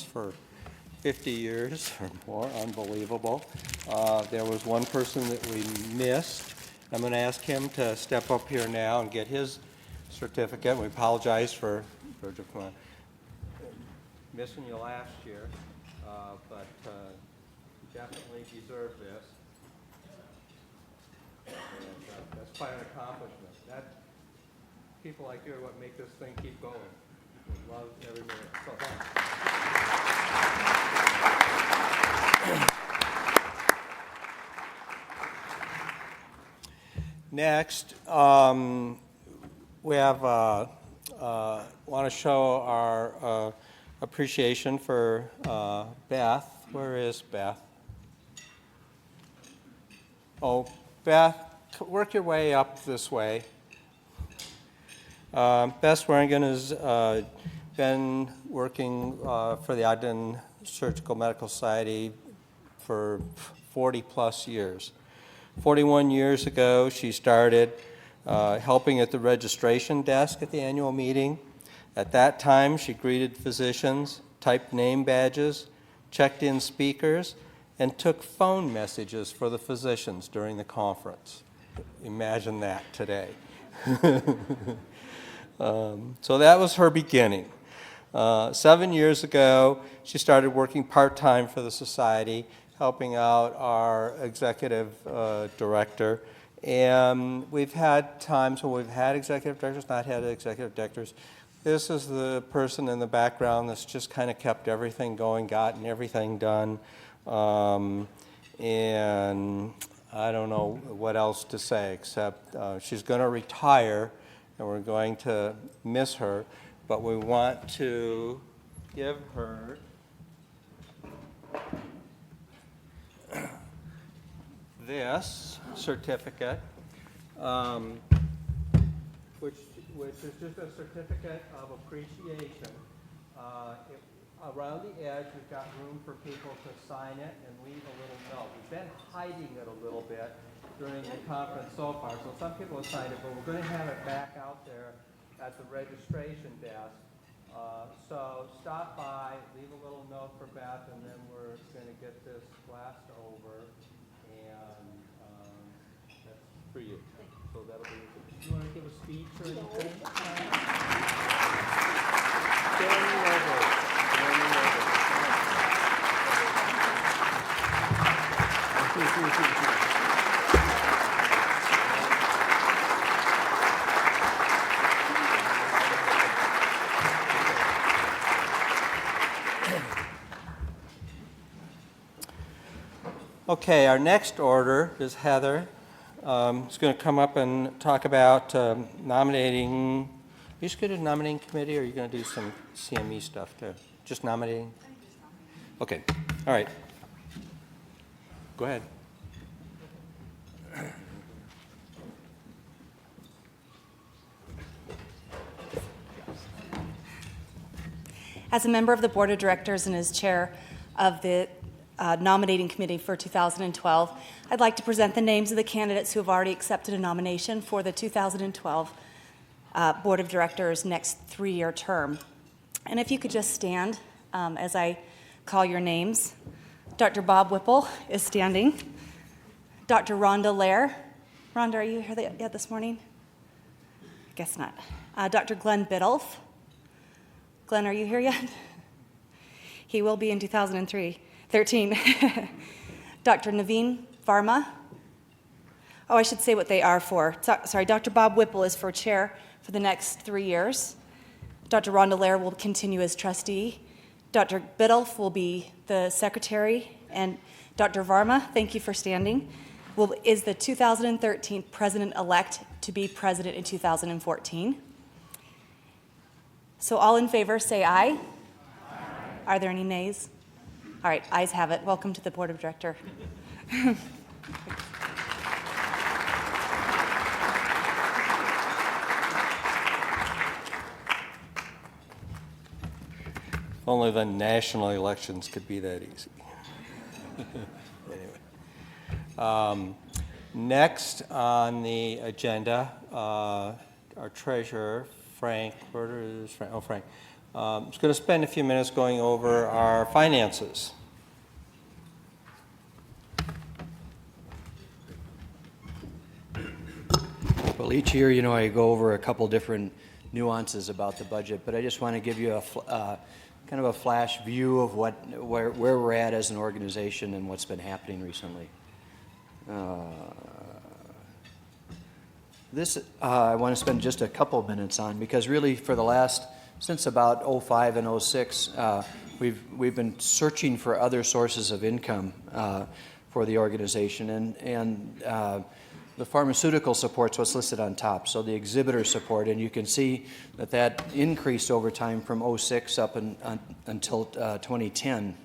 for 50 years or more, unbelievable. There was one person that we missed. I'm going to ask him to step up here now and get his certificate. We apologize for missing you last year, but definitely deserve this. And, that's quite an accomplishment. People like you are what make this thing keep going. We love every minute. So thanks. Next, we have want to show our appreciation for Beth. Where is Beth? Oh, Beth, work your way up this way. Beth Swearingen has been working for the Ogden Surgical Medical Society for 40 plus years. 41 years ago, she started helping at the registration desk at the annual meeting. At that time, she greeted physicians, typed name badges, checked in speakers, and took phone messages for the physicians during the conference. Imagine that today. So that was her beginning. 7 years ago, she started working part-time for the society, helping out our executive director. And we've had times when we've had executive directors, not had executive directors. This is the person in the background that's just kind of kept everything going, gotten everything done. And I don't know what else to say except she's going to retire, and we're going to miss her, but we want to give her this certificate, which is just a certificate of appreciation. Around the edge, we've got room for people to sign it and leave a little note. We've been hiding it a little bit during the conference so far, so some people have signed it, but we're going to have it back out there at the registration desk. So stop by, leave a little note for Beth, and then we're going to get this glassed over, and that's for you. So that'll be. Do you want to give a speech or anything? Standing over. Okay, our next order is Heather. Is going to come up and talk about nominating. Are you just going to do nominating committee, or are you going to do some CME stuff too? Just nominating? Okay, all right. Go ahead. As a member of the Board of Directors and as chair of the nominating committee for 2012, I'd like to present the names of the candidates who have already accepted a nomination for the 2012 Board of Directors' next 3-year term. And if you could just stand as I call your names. Dr. Bob Whipple is standing. Dr. Rhonda Lair. Rhonda, are you here yet this morning? I guess not. Dr. Glenn Biddulph. Glenn, are you here yet? He will be in 2013. Dr. Naveen Varma. Oh, I should say what they are for. Sorry, Dr. Bob Whipple is for chair for the next 3 years. Dr. Rhonda Lair will continue as trustee. Dr. Biddulph will be the secretary. And Dr. Varma, thank you for standing, is the 2013 president-elect to be president in 2014. So all in favor, say aye. Aye. Are there any nays? All right, ayes have it. Welcome to the Board of Directors. Only the national elections could be that easy. Anyway. Next on the agenda, our treasurer, Frank, where is Frank? Oh, Frank. I'm just going to spend a few minutes going over our finances. Well, each year, I go over a couple different nuances about the budget, but I just want to give you a kind of a flash view of where we're at as an organization and what's been happening recently. This I want to spend just a couple minutes on, because really since about 05 and 06, we've been searching for other sources of income for the organization, and the pharmaceutical support's what's listed on top, so the exhibitor support, and you can see that increased over time from 06 up until 2010.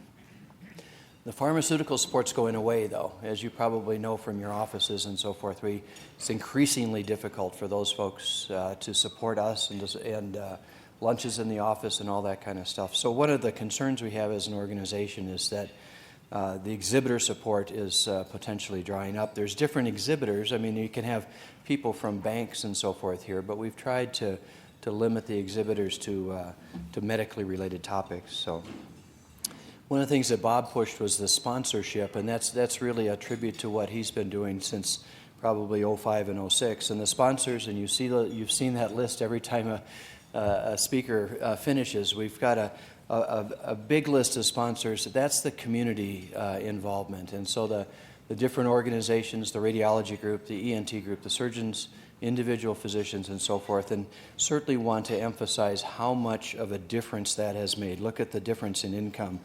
The pharmaceutical support's going away, though. As you probably know from your offices and so forth, it's increasingly difficult for those folks to support us and lunches in the office and all that kind of stuff. So one of the concerns we have as an organization is that the exhibitor support is potentially drying up. There's different exhibitors. I mean, you can have people from banks and so forth here, but we've tried to limit the exhibitors to medically related topics. So one of the things that Bob pushed was the sponsorship, and that's really a tribute to what he's been doing since probably 05 and 06. And the sponsors, and you've seen that list every time a speaker finishes. We've got a big list of sponsors. That's the community involvement. And so the different organizations, the radiology group, the ENT group, the surgeons, individual physicians, and so forth, and certainly want to emphasize how much of a difference that has made. Look at the difference in income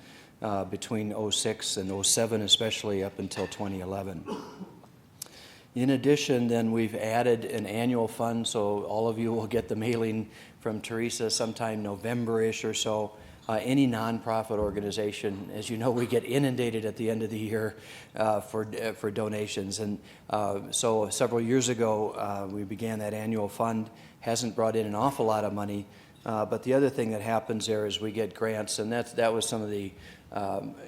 between 06 and 07, especially up until 2011. In addition, then we've added an annual fund, so all of you will get the mailing from Teresa sometime November-ish or so. Any nonprofit organization, as you know, we get inundated at the end of the year for donations. And so several years ago, we began that annual fund. Hasn't brought in an awful lot of money, but the other thing that happens there is we get grants, and that was some of the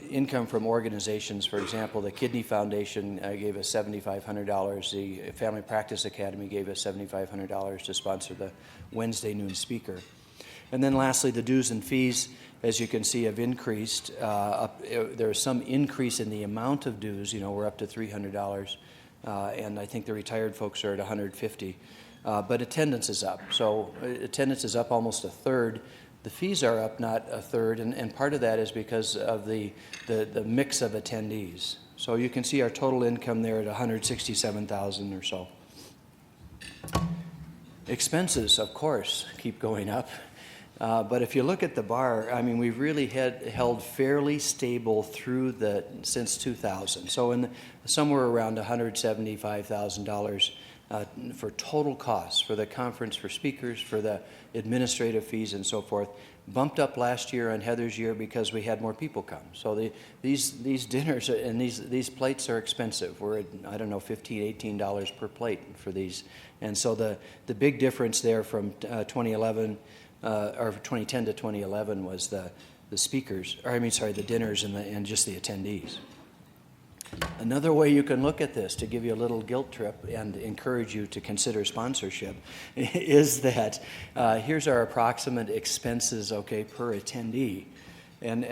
income from organizations. For example, the Kidney Foundation gave us $7,500. The Family Practice Academy gave us $7,500 to sponsor the Wednesday noon speaker. And then lastly, the dues and fees, as you can see, have increased. There's some increase in the amount of dues. We're up to $300, and I think the retired folks are at $150. But attendance is up. So attendance is up almost a third. The fees are up not a third, and part of that is because of the mix of attendees. So you can see our total income there at $167,000 or so. Expenses, of course, keep going up. But if you look at the bar, I mean, we've really held fairly stable since 2000. So somewhere around $175,000 for total costs for the conference, for speakers, for the administrative fees and so forth. Bumped up last year on Heather's year because we had more people come. So these dinners and these plates are expensive. We're at, I don't know, $15, $18 per plate for these. And so the big difference there from 2011 or 2010 to 2011 was the dinners and just the attendees. Another way you can look at this to give you a little guilt trip and encourage you to consider sponsorship is that here's our approximate expenses, per attendee. And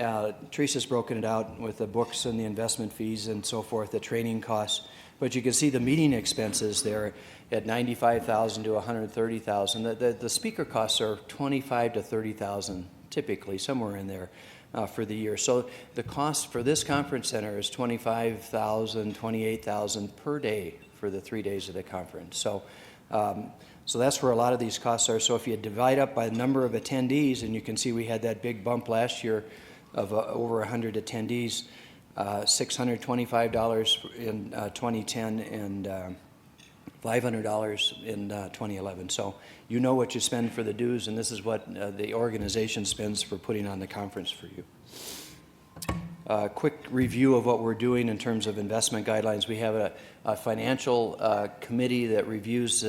Teresa's broken it out with the books and the investment fees and so forth, the training costs. But you can see the meeting expenses there at $95,000 to $130,000. The speaker costs are $25,000 to $30,000 typically, somewhere in there. For the year. So the cost for this conference center is $25,000, $28,000 per day for the 3 days of the conference. So that's where a lot of these costs are. So if you divide up by the number of attendees, and you can see we had that big bump last year of over 100 attendees, $625 in 2010 and $500 in 2011. So you know what you spend for the dues, and this is what the organization spends for putting on the conference for you. Quick review of what we're doing in terms of investment guidelines. We have a financial committee that reviews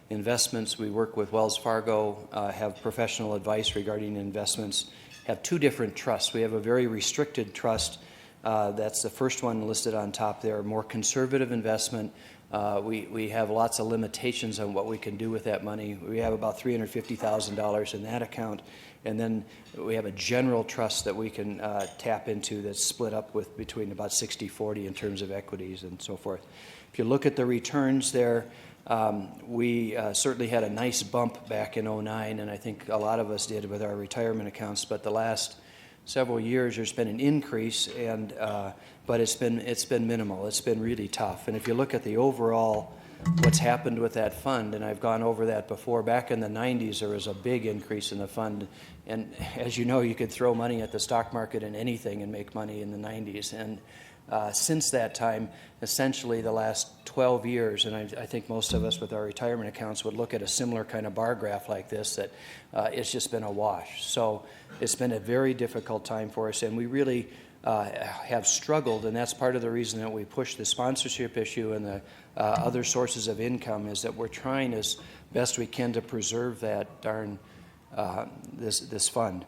investments. We work with Wells Fargo, have professional advice regarding investments, have two different trusts. We have a very restricted trust. That's the first one listed on top there, more conservative investment. We have lots of limitations on what we can do with that money. We have about $350,000 in that account, and then we have a general trust that we can tap into that's split up with between about 60-40 in terms of equities and so forth. If you look at the returns there, we certainly had a nice bump back in '09, and I think a lot of us did with our retirement accounts, but the last several years there's been an increase, and but it's been minimal. It's been really tough. And if you look at the overall what's happened with that fund, and I've gone over that before, back in the 90s there was a big increase in the fund, and as you know, you could throw money at the stock market and anything and make money in the 90s. And since that time, essentially the last 12 years, and I think most of us with our retirement accounts would look at a similar kind of bar graph like this, that it's just been a wash. So it's been a very difficult time for us, and we really have struggled, and that's part of the reason that we push the sponsorship issue and the other sources of income, is that we're trying as best we can to preserve that this fund.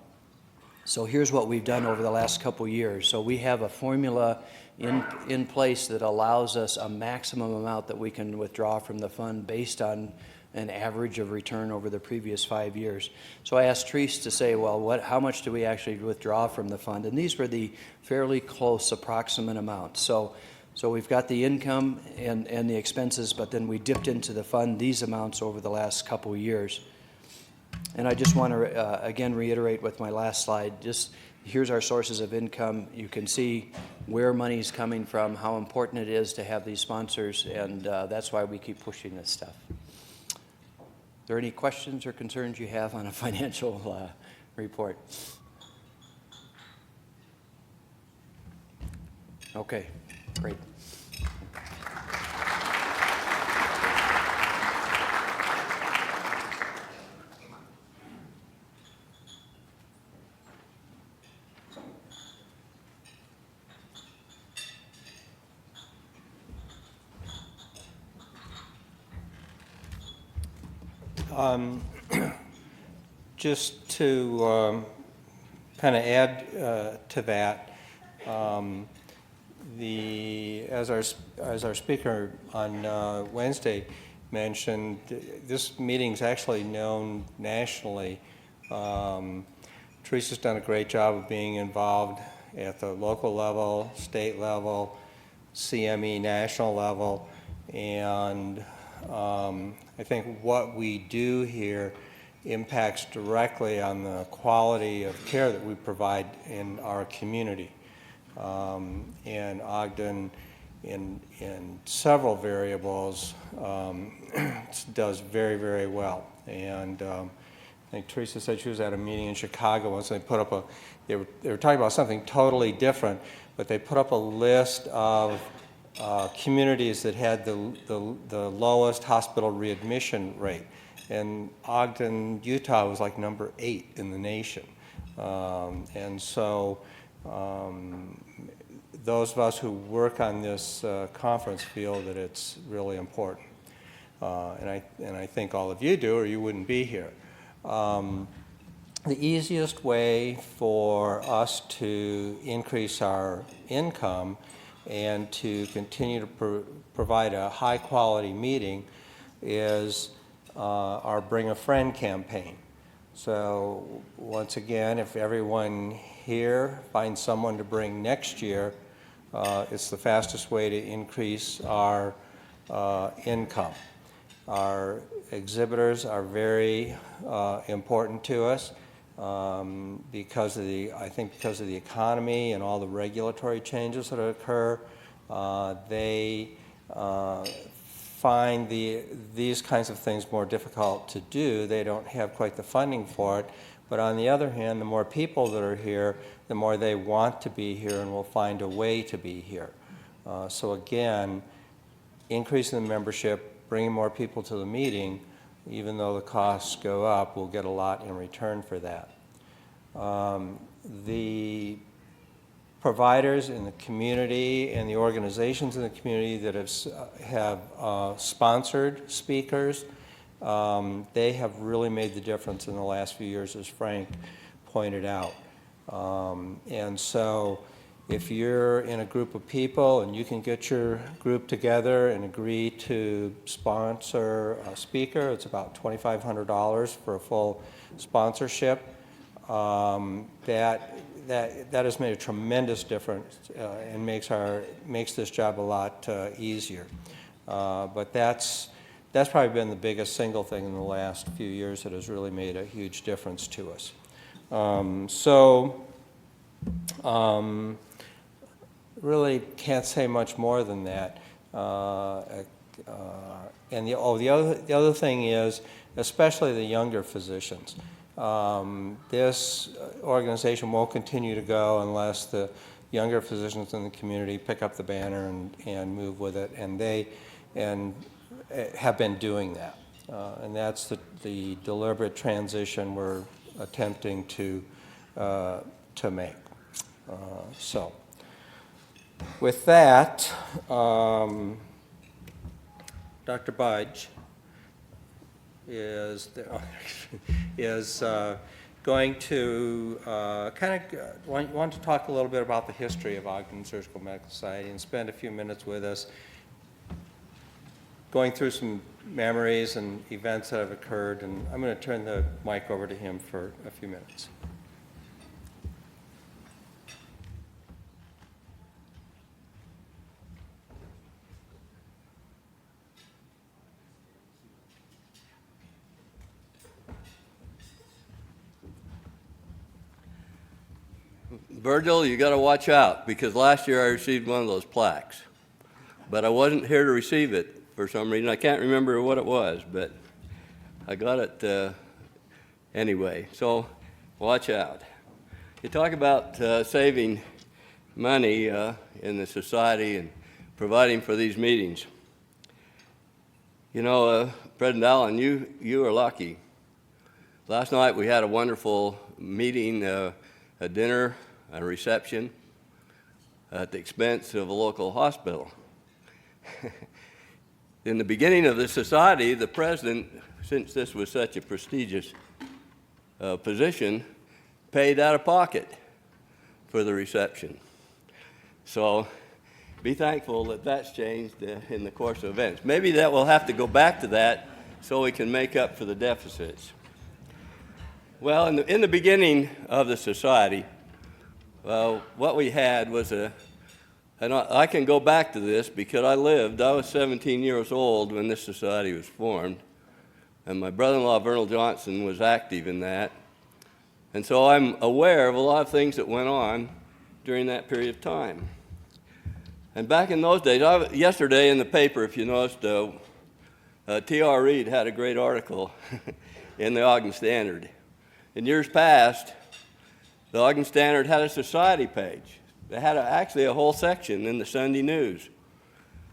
So here's what we've done over the last couple years. So we have a formula in place that allows us a maximum amount that we can withdraw from the fund based on an average of return over the previous 5 years. So I asked Therese to say, well, how much do we actually withdraw from the fund? And these were the fairly close approximate amounts. So we've got the income and the expenses, but then we dipped into the fund these amounts over the last couple years. And I just want to again reiterate with my last slide, just here's our sources of income. You can see where money's coming from, how important it is to have these sponsors, and that's why we keep pushing this stuff. Are there any questions or concerns you have on a financial report? Okay, great. Just to kind of add to that, as our speaker on Wednesday mentioned, this meeting's actually known nationally. Teresa's done a great job of being involved at the local level, state level, CME national level, and I think what we do here impacts directly on the quality of care that we provide in our community. And Ogden, in several variables, does very, very well. And I think Teresa said she was at a meeting in Chicago once, and they put up they were talking about something totally different, but they put up a list of communities that had the lowest hospital readmission rate. And Ogden, Utah was like number 8 in the nation. And so those of us who work on this conference feel that it's really important. And I think all of you do, or you wouldn't be here. The easiest way for us to increase our income and to continue to provide a high-quality meeting is our Bring a Friend campaign. So once again, if everyone here finds someone to bring next year, it's the fastest way to increase our income. Our exhibitors are very important to us because of the economy and all the regulatory changes that occur. They find these kinds of things more difficult to do. They don't have quite the funding for it. But on the other hand, the more people that are here, the more they want to be here and will find a way to be here. So again, increasing the membership, bringing more people to the meeting, even though the costs go up, we'll get a lot in return for that. The providers in the community and the organizations in the community that have sponsored speakers, they have really made the difference in the last few years, as Frank pointed out. And so if you're in a group of people and you can get your group together and agree to sponsor a speaker, it's about $2,500 for a full sponsorship. That has made a tremendous difference and makes this job a lot easier. But that's probably been the biggest single thing in the last few years that has really made a huge difference to us. Really can't say much more than that. And the other thing is, especially the younger physicians. This organization won't continue to go unless the younger physicians in the community pick up the banner and move with it, and they have been doing that. And that's the deliberate transition we're attempting to make. So, with that, Dr. Budge is going to want to talk a little bit about the history of Ogden Surgical Medical Society and spend a few minutes with us going through some memories and events that have occurred, and I'm going to turn the mic over to him for a few minutes. Virgil, you got to watch out, because last year I received one of those plaques, but I wasn't here to receive it for some reason. I can't remember what it was, but I got it anyway, so watch out. You talk about saving money in the society and providing for these meetings. You know, President Allen, you are lucky. Last night we had a wonderful meeting, a dinner, a reception at the expense of a local hospital. In the beginning of the society, the president, since this was such a prestigious position, paid out of pocket for the reception. So be thankful that that's changed in the course of events. Maybe that we'll have to go back to that so we can make up for the deficits. Well, in the beginning of the society, what we had was and I can go back to this because I was 17 years old when this society was formed, and my brother-in-law, Vernal Johnson, was active in that. And so I'm aware of a lot of things that went on during that period of time. And back in those days, yesterday in the paper, if you noticed, T.R. Reid had a great article in the Ogden Standard. In years past, the Ogden Standard had a society page. They had actually a whole section in the Sunday News.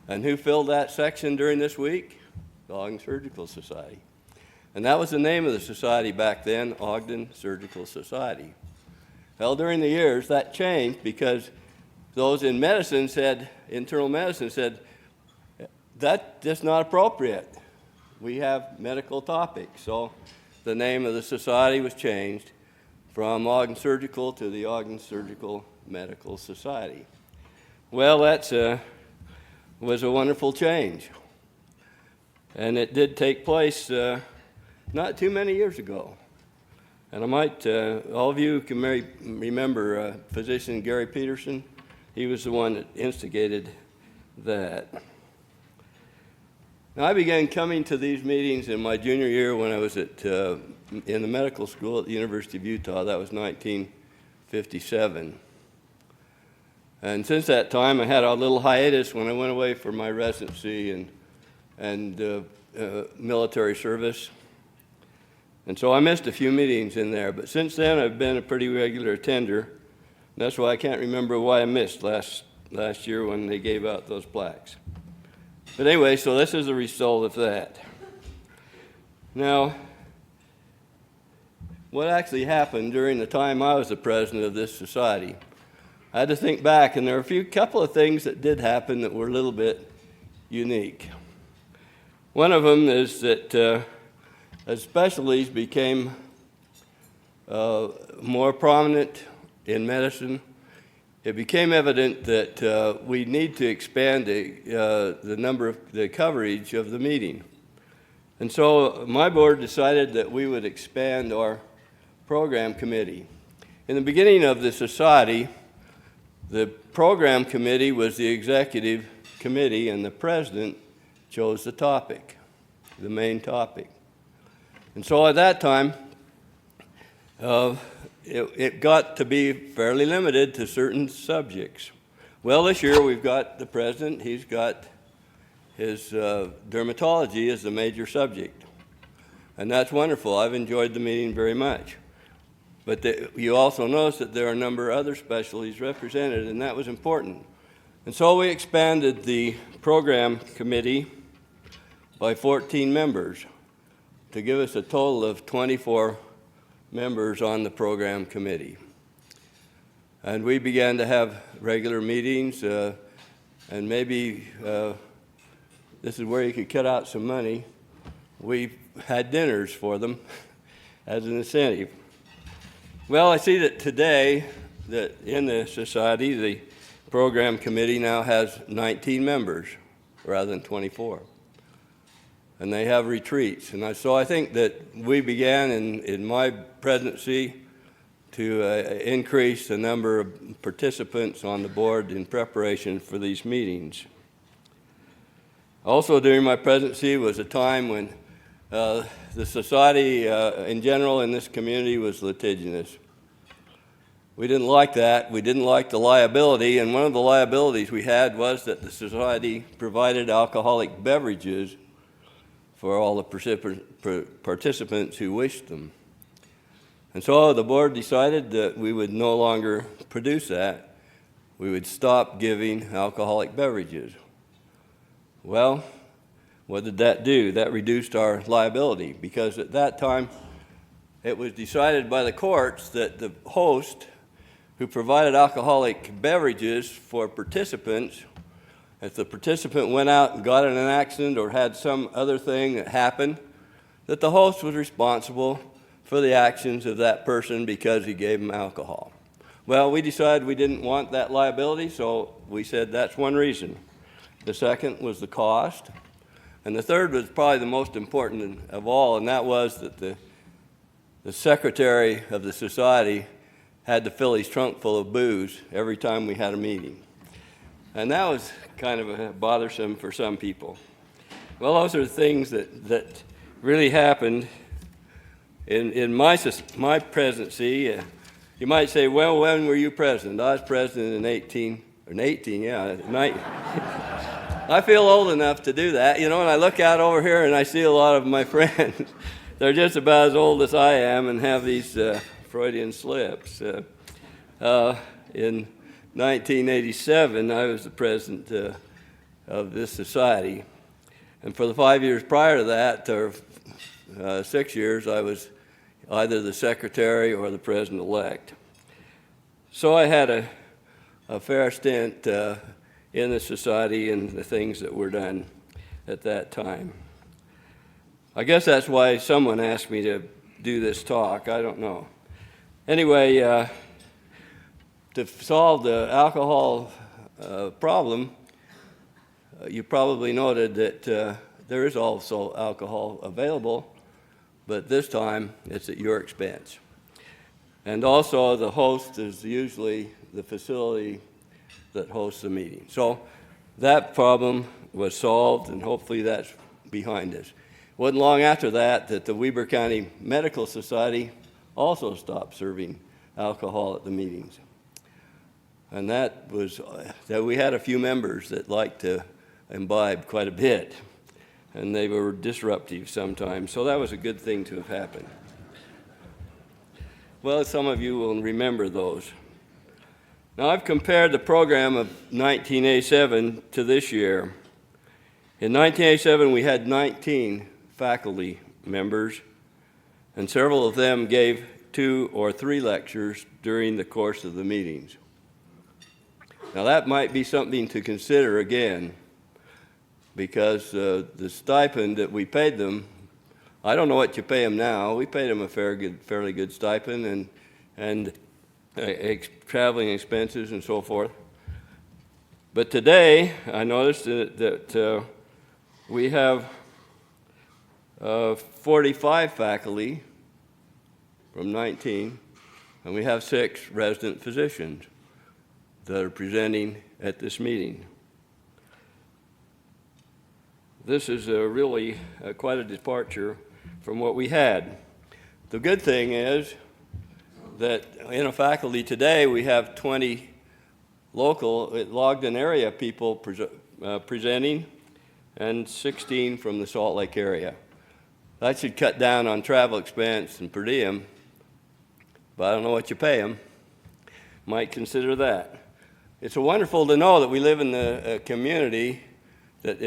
And who filled that section during this week? The Ogden Surgical Society. And that was the name of the society back then, Ogden Surgical Society. Well, during the years, that changed because those in medicine internal medicine said, that's just not appropriate. We have medical topics. So the name of the society was changed from Ogden Surgical to the Ogden Surgical Medical Society. Well, that was a wonderful change. And it did take place not too many years ago. And I might, all of you can remember physician Gary Peterson. He was the one that instigated that. Now, I began coming to these meetings in my junior year when I was in the medical school at the University of Utah. That was 1957. And since that time, I had a little hiatus when I went away for my residency and military service. And so I missed a few meetings in there. But since then, I've been a pretty regular attender. That's why I can't remember why I missed last year when they gave out those plaques. But anyway, so this is the result of that. Now, what actually happened during the time I was the president of this society, I had to think back, and there are a couple of things that did happen that were a little bit unique. One of them is that as specialties became more prominent in medicine, it became evident that we need to expand the coverage of the meeting. And so my board decided that we would expand our program committee. In the beginning of the society, the program committee was the executive committee, and the president chose the topic, the main topic. And so at that time, it got to be fairly limited to certain subjects. Well, this year we've got the president, he's got his dermatology as the major subject. And that's wonderful. I've enjoyed the meeting very much. But you also notice that there are a number of other specialties represented, and that was important. And so we expanded the program committee by 14 members to give us a total of 24 members on the program committee. And we began to have regular meetings, and maybe this is where you could cut out some money. We had dinners for them as an incentive. Well, I see that today, that in the society, the program committee now has 19 members rather than 24. And they have retreats. And so I think that we began in my presidency to increase the number of participants on the board in preparation for these meetings. Also during my presidency was a time when the society in general in this community was litigious. We didn't like that. We didn't like the liability, and one of the liabilities we had was that the society provided alcoholic beverages for all the participants who wished them. And so the board decided that we would no longer produce that. We would stop giving alcoholic beverages. Well, what did that do? That reduced our liability, because at that time it was decided by the courts that the host who provided alcoholic beverages for participants, if the participant went out and got in an accident or had some other thing that happened, that the host was responsible for the actions of that person because he gave them alcohol. Well, we decided we didn't want that liability, so we said that's one reason. The second was the cost. And the third was probably the most important of all, and that was that the secretary of the society had to fill his trunk full of booze every time we had a meeting. And that was kind of bothersome for some people. Well, those are the things that really happened in my presidency. You might say, well, when were you president? I was president in 18, yeah. I feel old enough to do that, and I look out over here and I see a lot of my friends. They're just about as old as I am and have these Freudian slips. In 1987, I was the president of this society. And for the 5 years prior to that, or 6 years, I was either the secretary or the president-elect. So I had a fair stint in the society and the things that were done at that time. I guess that's why someone asked me to do this talk. I don't know. Anyway, to solve the alcohol problem, you probably noted that there is also alcohol available, but this time it's at your expense. And also the host is usually the facility that hosts the meeting. So that problem was solved, and hopefully that's behind us. It wasn't long after that that the Weber County Medical Society also stopped serving alcohol at the meetings. And that was that we had a few members that liked to imbibe quite a bit, and they were disruptive sometimes. So that was a good thing to have happened. Well, some of you will remember those. Now, I've compared the program of 1987 to this year. In 1987, we had 19 faculty members, and several of them gave 2 or 3 lectures during the course of the meetings. Now, that might be something to consider again, because the stipend that we paid them, I don't know what you pay them now. We paid them a fairly good stipend, and traveling expenses and so forth. But today, I noticed that we have 45 faculty from 19, and we have 6 resident physicians that are presenting at this meeting. This is really quite a departure from what we had. The good thing is that in a faculty today, we have 20 local Ogden area people presenting and 16 from the Salt Lake area. That should cut down on travel expense and per diem, but I don't know what you pay them. Might consider that. It's wonderful to know that we live in a community that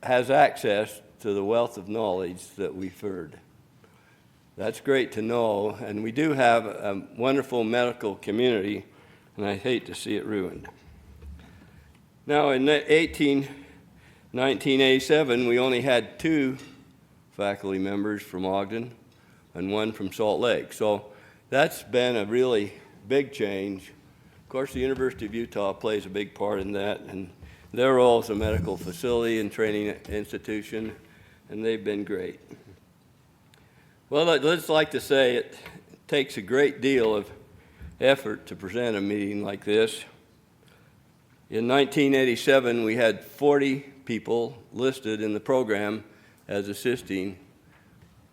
has access to the wealth of knowledge that we've heard. That's great to know, and we do have a wonderful medical community, and I hate to see it ruined. Now, in 1987, we only had 2 faculty members from Ogden and 1 from Salt Lake. So that's been a really big change. Of course, the University of Utah plays a big part in that, and their role is a medical facility and training institution, and they've been great. Well, let's like to say it takes a great deal of effort to present a meeting like this. In 1987, we had 40 people listed in the program as assisting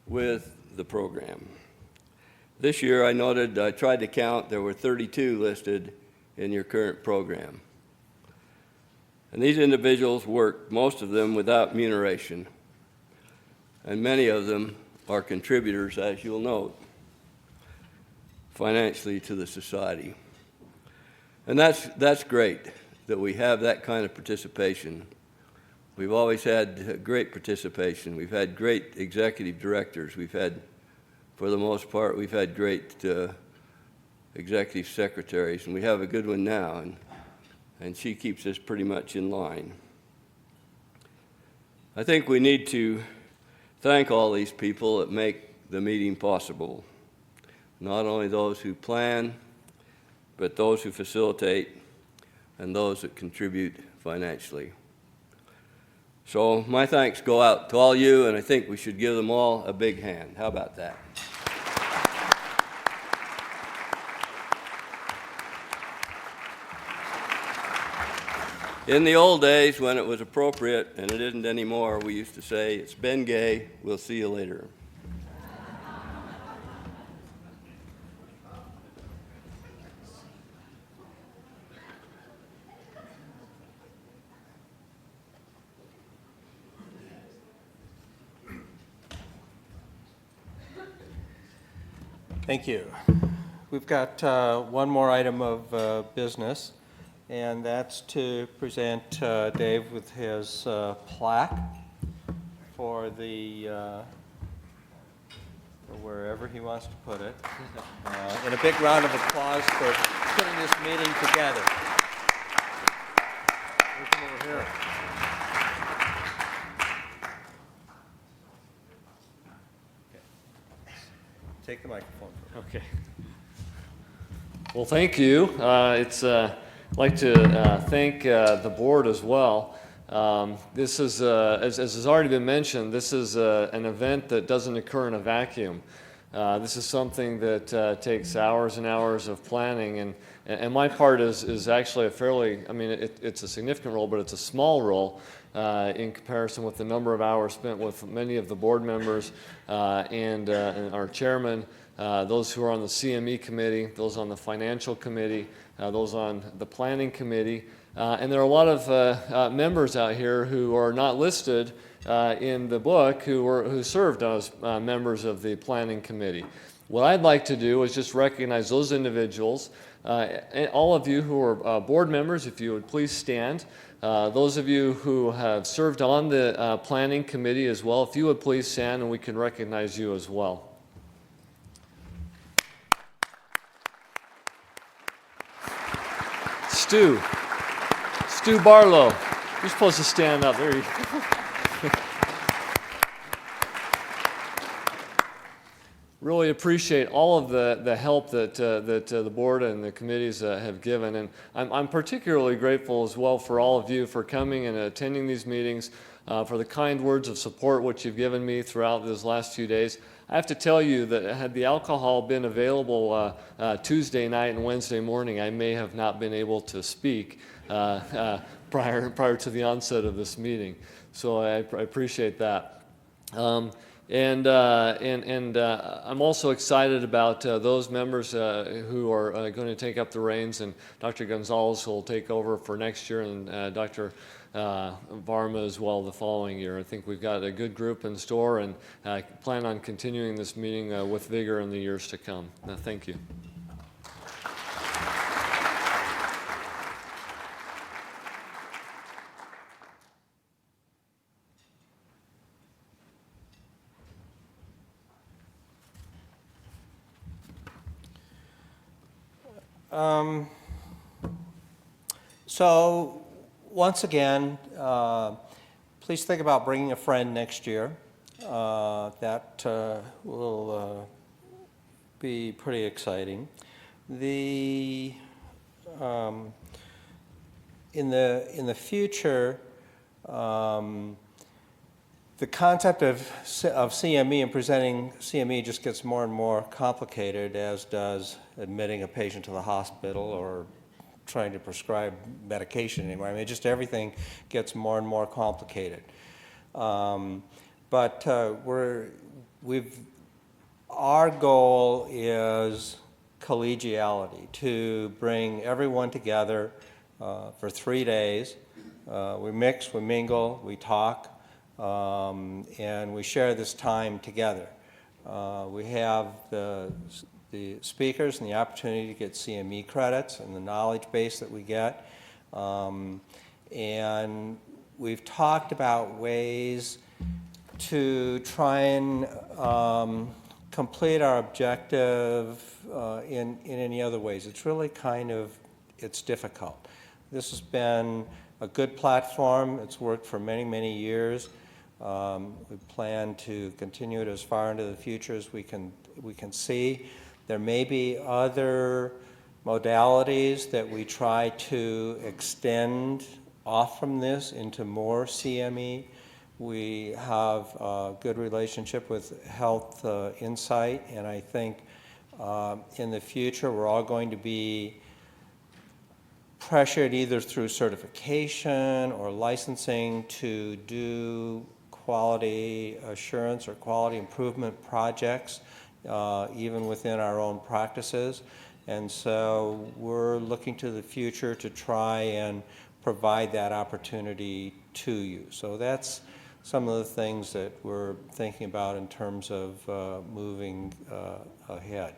with the program. This year, I tried to count, there were 32 listed in your current program. And these individuals work, most of them without remuneration, and many of them are contributors, as you'll note, financially to the society. And that's great that we have that kind of participation. We've always had great participation. We've had great executive directors. We've had, for the most part, we've had great executive secretaries, and we have a good one now, and she keeps us pretty much in line. I think we need to thank all these people that make the meeting possible. Not only those who plan, but those who facilitate and those that contribute financially. So my thanks go out to all you, and I think we should give them all a big hand. How about that? In the old days, when it was appropriate, and it isn't anymore, we used to say, "It's been gay, we'll see you later." Thank you. We've got one more item of business, and that's to present Dave with his plaque for wherever he wants to put it. And a big round of applause for putting this meeting together. Come over here. Take the microphone. Okay. Well, thank you. I'd like to thank the board as well. This is, as has already been mentioned, this is an event that doesn't occur in a vacuum. This is something that takes hours and hours of planning, and my part is actually a fairly, I mean, it's a significant role, but it's a small role in comparison with the number of hours spent with many of the board members and our chairman, those who are on the CME committee, those on the financial committee, those on the planning committee, and there are a lot of members out here who are not listed in the book who served as members of the planning committee. What I'd like to do is just recognize those individuals. And all of you who are board members, if you would please stand. Those of you who have served on the planning committee as well, if you would please stand and we can recognize you as well. Stu Barlow, you're supposed to stand up. There you go. really appreciate all of the help that the board and the committees have given. And I'm particularly grateful as well for all of you for coming and attending these meetings, for the kind words of support which you've given me throughout those last few days. I have to tell you that had the alcohol been available Tuesday night and Wednesday morning, I may have not been able to speak prior to the onset of this meeting. So I appreciate that. I'm also excited about those members who are going to take up the reins, and Dr. Gonzalez will take over for next year, and Dr. Varma as well the following year. I think we've got a good group in store, and plan on continuing this meeting with vigor in the years to come. Thank you. So once again, please think about bringing a friend next year. That will be pretty exciting. In the future, the concept of CME and presenting CME just gets more and more complicated, as does admitting a patient to the hospital or trying to prescribe medication anymore. I mean, just everything gets more and more complicated. But our goal is collegiality, to bring everyone together for 3 days. We mix, we mingle, we talk, and we share this time together. We have the speakers and the opportunity to get CME credits and the knowledge base that we get. And we've talked about ways to try and complete our objective in any other ways. It's really it's difficult. This has been a good platform. It's worked for many, many years. We plan to continue it as far into the future as we can see. There may be other modalities that we try to extend off from this into more CME. We have a good relationship with Health Insight, and I think in the future we're all going to be pressured either through certification or licensing to do quality assurance or quality improvement projects, even within our own practices. And so we're looking to the future to try and provide that opportunity to you. So that's some of the things that we're thinking about in terms of moving ahead.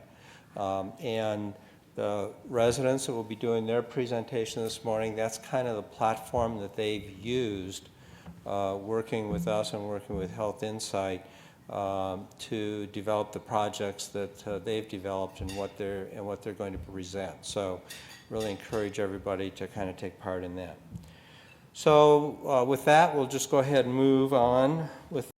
And the residents that will be doing their presentation this morning, that's kind of the platform that they've used working with us and working with Health Insight to develop the projects that they've developed and what they're going to present. So really encourage everybody to kind of take part in that. So with that, we'll just go ahead and move on with